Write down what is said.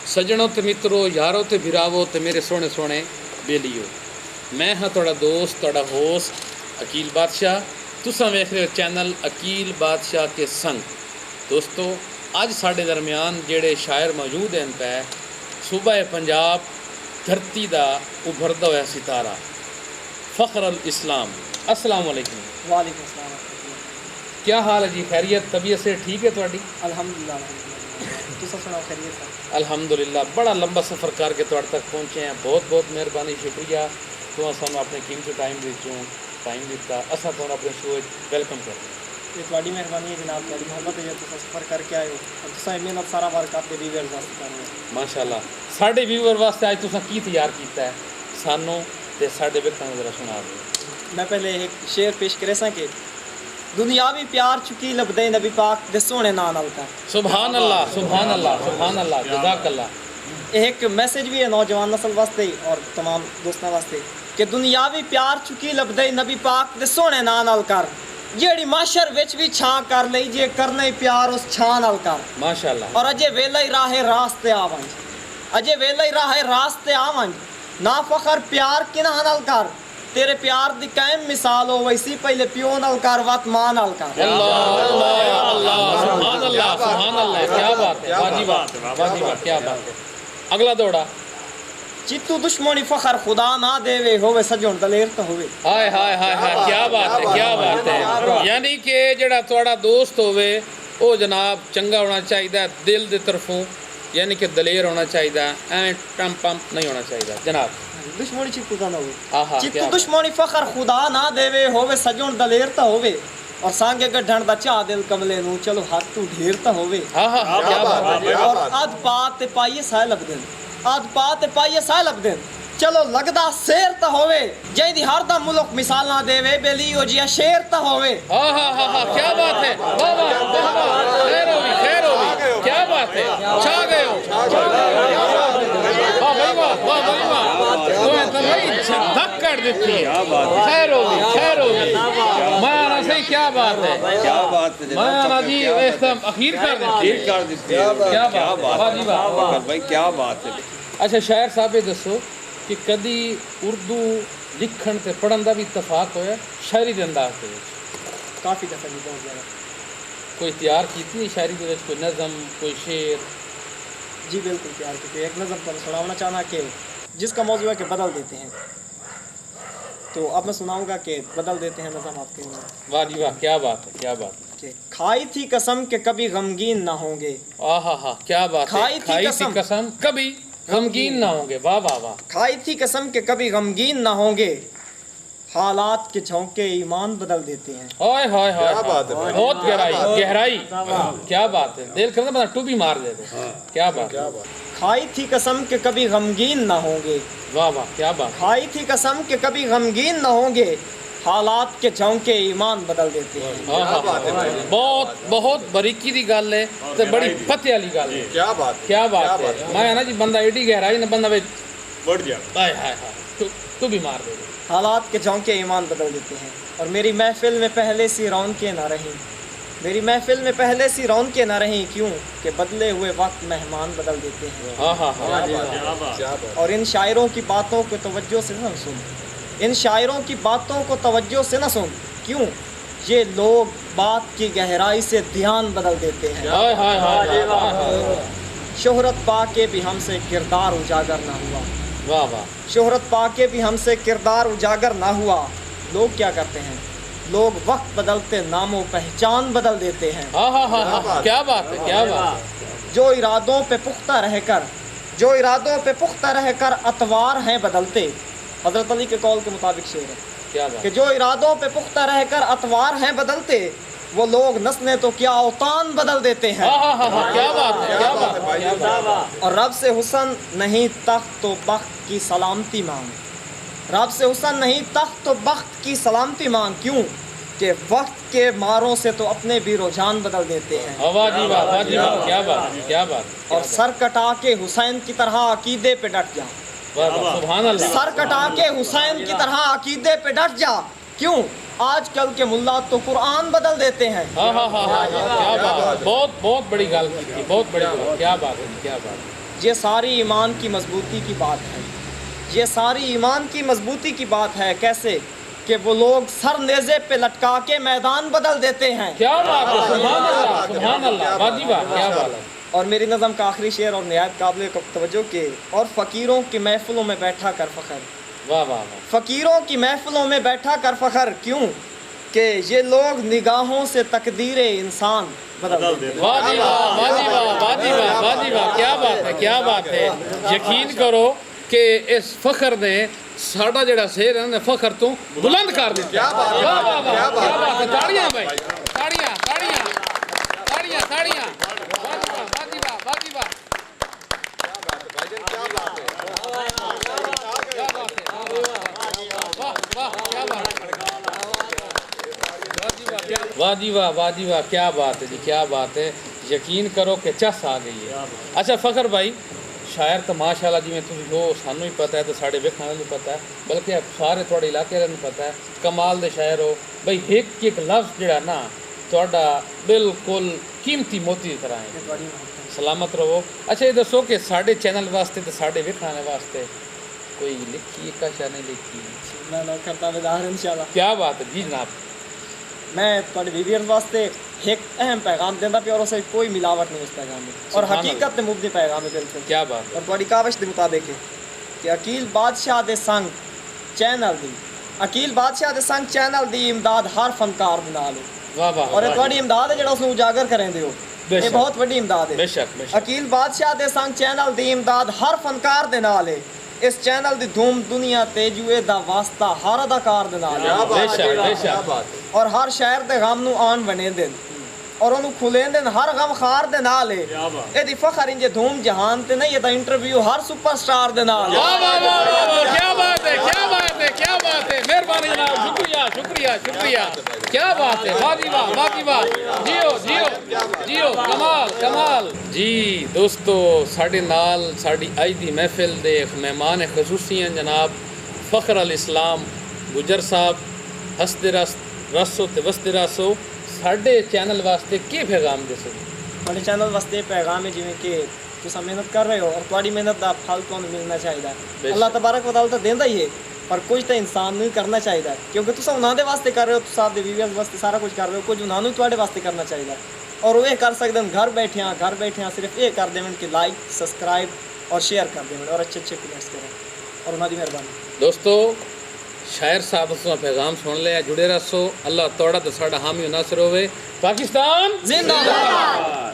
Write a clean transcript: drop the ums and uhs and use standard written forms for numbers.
सजनों ते मित्रों, यारों ते भिरावो ते मेरे सोने सोने बेलियो, मैं हाँ तुहाड़ा दोस्त, तुहाड़ा होस्ट अकील बादशाह। तुसां वेख रहे हो चैनल अकील बादशाह के संग। दोस्तों, अज साढ़े दरम्यान जेड़े शायर मौजूद हैं पै सूबा पंजाब, धरती दा उभरदा होया सितारा फ़ख्र अल इस्लाम। अस्सलाम वालेकुम। वालेकुम अस्सलाम। क्या हाल है जी? खैरियत, तबीयत से ठीक है तुहाडी? अल्हम्दुलिल्लाह। तुसां सुनाओ खैरियत है? अल्हम्दुलिल्लाह। बड़ा लंबा सफ़र करके तुहाडे तक पहुँचे हैं, बहुत बहुत मेहरबानी, शुक्रिया। तुहां सानूं अपने कीमती टाइम टाइम दिता, असां तुहानूं अपने शो वेलकम करते हैं। ये तुहाडी मेहरबानी है जनाब, तुहाडी मोहब्बत है जो तुसां सफ़र करके आए हो और तुसां मेहनत सारा वर्क आपके व्यूअर्स वास्ते कर रहे हो। माशाअल्लाह। साडे व्यूअर वास्ते अज तुसां की तैयार कीता है सानूं ते साडे वेखां जरा सुना दिओ। मैं पहले एक शेर पेश करे सां कि दुनियावी प्यार चुकी लबदे नबी पाक दे सोहणे नां नाल कर। सुभान अल्लाह, सुभान अल्लाह, सुभान अल्लाह, जज़ाकल्लाह। एक मैसेज भी है नौजवान नस्ल वास्ते और तमाम दोस्तों वास्ते कि दुनियावी प्यार चुकी लबदे नबी पाक दे सोहणे नां नाल कर, जेड़ी माशर विच भी छां कर लई जे करना ही प्यार उस छां नाल कर। माशाअल्लाह। और अजे वेला ही राहे रास्ते आवंज, अजे वेला ही राहे रास्ते आवंज, ना फखर प्यार किना नाल कर, तेरे प्यार दी कायम मिसाल हो वैसी पहले पियो नाल कर वत मां नाल कर। अल्लाह अल्लाह अल्लाह, सुभान अल्लाह, सुभान अल्लाह। क्या बात है, वाजी बात, वाजी बात, क्या बात है। अगला दौड़ा। चित्तू दुश्मनी फखर खुदा ना देवे होवे सजण दलेर तो होवे। हाय हाय हाय हाय, क्या बात है, क्या बात है। यानी कि जेड़ा तुहाड़ा दोस्त होवे ओ जनाब चंगा होना चाहिए दिल दे तरफों, यानी कि दलेर होना चाहिए, एवें टम पंप नहीं होना चाहिए जनाब। दुश्मनी चित्तू दा ना आहा, होवे, चित्तू क्या दुश्मनी फखर खुदा ना देवे होवे सजण दलेर तो होवे, और सांगे गढ़ण दा चा दिल कमले नू चलो हाथ तू ढेर तो होवे। हाँ हाँ, क्या बात है। और अध पात ते पाइए साह लबदन, अध पात ते पाइए साह लबदन, चलो लगदा शेर तो होवे, जै दी हर दा मुल्क मिसाल ना देवे बेली ओ जिया शेर तो होवे। हाँ हाँ हाँ हाँ, क्या बात है। वाह वाह वाह वाह, खैर होगी, खैर होगी, क्या बात है। छा गए हो, वाह भाई वाह, वाह भाई वाह, तुम्हें तो भाई धक कर देती है। खैर होगी, खैर होगी। मैं आना सही, क्या बात है, क्या बात है। मैं आना जी एकदम अखीर कर देती है। कर देते हैं। क्या बात, वाह जी वाह। भाई क्या बात है। अच्छा शायर साहब ये दसो कि कदी उर्दू लिखण ते पढ़न का भी इतफाक होया शायरी के अंदाज के विच? काफी दफा जी, बहुत ज्यादा। कोई तैयार की शायरी के विच, कोई नज़म, कोई शेर? जी बिल्कुल प्यार की एक नज़म पर सुनाना चाहना कि जिसका मौजू है कि बदल देते हैं, तो अब मैं सुनाऊंगा कि बदल देते हैं नज़म आपके लिए। वाह जी वाह, क्या बात है, क्या बात है। कि खाई थी कसम के कभी गमगीन ना होंगे, आहा हा, क्या बात है। खाई थी कसम कभी गमगीन ना होंगे। वाह वाह वाह। खाई थी कसम के कभी गमगीन ना होंगे, हालात के झोंके ईमान बदल देते हैं। हाय हाय हाय, क्या बात है। बहुत गहराई, गहराई, क्या बात है। दिल करता बंदा टूबी मार दे। क्या बात है। खाई थी कसम के कभी गमगीन ना होंगे, वाह वाह, क्या बात। खाई थी कसम के कभी गमगीन ना होंगे, हालात के झोंके ईमान बदल देते हैं। हाँ हाँ, बहुत बहुत बारीकी दी गल है ते बड़ी पते वाली गल है। क्या बात है। क्या बात है। मैं ना जी बंदा एडी गहराई ना बंदा वे बढ़ गया। हाय हाय हाय, तू भी मार दे। हालात के झोंके ईमान बदल देते हैं। और मेरी महफिल में पहले सी रौनकें ना रहीं, मेरी महफिल में पहले सी रौनकें ना रहीं, क्यों कि बदले हुए वक्त मेहमान बदल देते हैं। हाँ हाँ हाँ, और इन शायरों की बातों को तवज्जो से न सुन, इन शायरों की बातों को तवज्जो से न सुन, क्यों ये लोग बात की गहराई से ध्यान बदल देते हैं। हाय हाय हाय, शोहरत पाके भी हमसे किरदार उजागर ना हुआ, वाह वाह। शोहरत पाके भी हमसे किरदार उजागर ना हुआ, लोग क्या करते हैं, लोग वक्त बदलते नामों पहचान बदल देते हैं। हाँ हाँ हाँ हाँ, क्या बात है, क्या बात है। जो इरादों पे पुख्ता रहकर, जो इरादों पे पुख्ता रहकर अतवार हैं बदलते, हजरत अली के कौल के मुताबिक शेर है क्या बात। कि जो इरादों पे पुख्ता रहकर अतवार हैं बदलते, वो लोग नस्लें तो क्या औतान बदल देते हैं। हाँ हाँ हाँ हाँ, क्या बात है, क्या बात है, क्या बात है। और रब से हुसन नहीं तख्त तो बख्त की सलामती मांग, रब से हुसन नहीं तख्त तो बख्त की सलामती मांग, क्यों कि वक्त के मारों से तो अपने भी रुझान बदल देते हैं। वाह जी वाह, वाह जी वाह, क्या बात है, क्या बात है। और सर कटा के हुसैन की तरह अकीदे पे डट जा, वाह वाह, सुभान अल्लाह। सर कटा के हुसैन की तरह अकीदे पे डट जा, क्यों आजकल के मुल्ला तो कुरान बदल देते हैं। हाँ हाँ हाँ हाँ, क्या बात है। बहुत बहुत बड़ी गल की, बहुत बड़ी बात, क्या बात है, क्या बात है। یہ ساری ایمان کی مضبوطی کی بات ہے، یہ ساری ایمان کی مضبوطی کی بات ہے۔ کیسے کہ وہ لوگ سر نیزے پہ لٹکا کے میدان بدل دیتے ہیں۔ کیا بات ہے، سبحان اللہ سبحان اللہ، واہ جی واہ، کیا بات ہے۔ اور میری نظم کا آخری شعر اور نہایت قابل توجہ کہ اور فقیروں کی محفلوں میں بیٹھا کر فخر، واہ واہ واہ، فقیروں کی محفلوں میں بیٹھا کر فخر، کیوں کہ یہ لوگ نگاہوں سے تقدیر انسان بدل دیتے ہیں۔ واہ جی واہ، واہ جی واہ، واہ جی واہ، واہ جی واہ، کیا بات ہے، کیا بات ہے۔ یقین کرو کہ اس فخر نے ساڈا جڑا شہر ہے نا فخر تو بلند کر دیا۔ واہ واہ واہ، کیا بات ہے، تاڑیاں بھائی، تاڑیاں تاڑیاں تاڑیاں تاڑیاں، واہ جی واہ، واہ جی واہ، واہ جی واہ، واہ جی واہ، واہ جی واہ، کیا بات ہے جی، کیا بات ہے۔ یقین کرو کہ چس آ گئی ہے۔ اچھا فخر بھائی، شاعر تو ماشاءاللہ جی میں تسی ہو، سانوں ہی پتہ ہے تو ساڈے ویکھਣ والے بھی پتہ ہے، بلکہ سارے تھوڑے علاقے والے پتہ ہے، کمال دے شاعر ہو بھائی، ایک ایک لفظ جڑا نا تہاڈا بالکل قیمتی موتی کی طرح ہے۔ سلامت رہو۔ اچھا یہ دسو کہ ساڈے چینل واسطے تو ساڈے ویکھਣ والے واسطے کوئی لکھی ایک شاعر نہیں لکھی؟ میں نہ کرتا وظاہر انشاءاللہ۔ کیا بات ہے جی جناب۔ میں تھوڑے ویویئرز واسطے ایک اہم پیغام دینا پیا اور اسے کوئی ملاوٹ نہیں اس پیغام میں، اور سبحان حقیقت تے مبنی پیغام ہے بالکل۔ کیا بات ہے، اور تھوڑی کاوش کے مطابق ہے کہ عقیل بادشاہ دے سنگ چینل دی، عقیل بادشاہ دے سنگ چینل دی امداد ہر فنکار دے نال ہے۔ واہ واہ، اور یہ تھوڑی امداد ہے جڑا اس نو اجاگر کریں دیو، بے یہ شک، بہت بڑی امداد بے ہے۔ شک بے شک، عقیل بادشاہ دے سنگ چینل دی امداد ہر فنکار دے نال ہے۔ اس چینل دی دھوم دنیا تے جوئے دا واسطہ ہر اداکار دے نال ہے، بے شک بے شک، اور ہر شہر دے غم نو آن بنے دن اور انہوں کھلیں دن ہر غم خار دے نال ہے۔ اے دی فخر انجے دھوم جہان تے نہیں، یہ دا انٹرویو ہر سپر سٹار دے نال ہے۔ واہ واہ واہ واہ واہ، کیا بات ہے، کیا بات ہے، کیا بات ہے، مہربانی جناب، شکریہ شکریہ شکریہ، کیا بات ہے، واہ جی واہ، واہ جی واہ، جیو جیو جیو، کمال کمال۔ جی دوستو، ساڈے نال ساڈی اج دی محفل دے مہمان خصوصی ہیں جناب فخر الاسلام گجر صاحب۔ ہستے رسو تے وستے رسو، ساڈے چینل واسطے کی پیغام دے سو؟ تھوڑے چینل واسطے پیغام ہے جویں کہ تساں محنت کر رہے ہو اور تھوڑی محنت دا پھل تمہیں ملنا چاہیے۔ بے اللہ شک۔ تبارک و تعالیٰ تو دیندا ہی ہے، پر کچھ تو انسان نوں ہی کرنا چاہیے، کیونکہ تساں انہاں دے واسطے کر رہے ہو، تساں دے ویویئرز واسطے سارا کچھ کر رہے ہو، کچھ انہاں نوں تواڈے واسطے کرنا چاہیے، اور وہ کر سکدے گھر بیٹھیاں صرف یہ کر دیون کہ لائک سبسکرائب اور شیئر کر دیون اور اچھے کمنٹس کریں، اور انہاں دی مہربانی۔ دوستو، شاعر صاحب سے پیغام سن لیا، جڑے رسو، اللہ توڑا تو ساڈا حامی و ناصر ہوئے۔ پاکستان زندہ باد۔